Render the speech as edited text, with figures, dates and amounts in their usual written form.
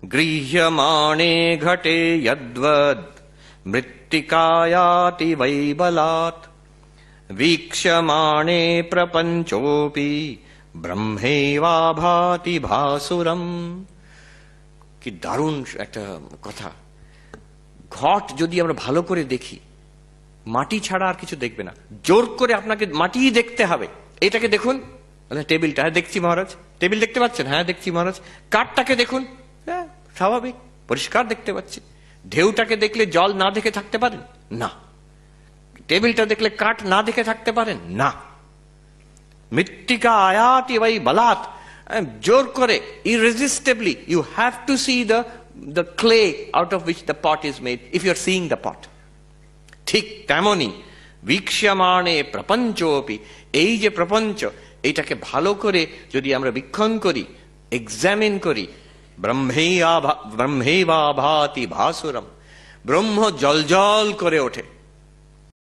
গৃহ্যমাণে ঘটে যদ্বদ মৃত্তিকায়াতি বৈ বলাৎ వీక్షమాణే প্রপঞ্চোপি ব্রহ্মেবা ভাতি ভাসুরম। কি দারুণ একটা কথা। ঘট যদি আমরা ভালো করে দেখি, মাটি ছাড়া আর কিছু দেখবে না। জোর করে আপনাকে মাটিই দেখতে হবে। এটাকে দেখুন, টেবিলটা, হ্যাঁ দেখছি মহারাজ। টেবিল দেখতে পাচ্ছেন? হ্যাঁ দেখছি মহারাজ। কাঠটাকে দেখুন, হ্যাঁ স্বাভাবিক পরিষ্কার দেখতে পাচ্ছি। ঢেউটাকে দেখলে জল না দেখে থাকতে পারেন? না। টেবিলটা দেখলে কাঠ না দেখে থাকতে পারেন? না। মৃত্তিকা আয়াতি বৈ বলাৎ, জোর করে, irresistibly you have to see the clay out of which the pot is made if you are seeing the pot. ঠিক তেমনি వీక్షమాণে প্রপঞ্চোপি, এই যে প্রপঞ্চ, এইটাকে ভালো করে যদি আমরা বীক্ষণ করি, এক্সামিন করি, ব্রহ্মেবা ভাতি ভাসুরম, ব্রহ্ম জলজল করে ওঠে।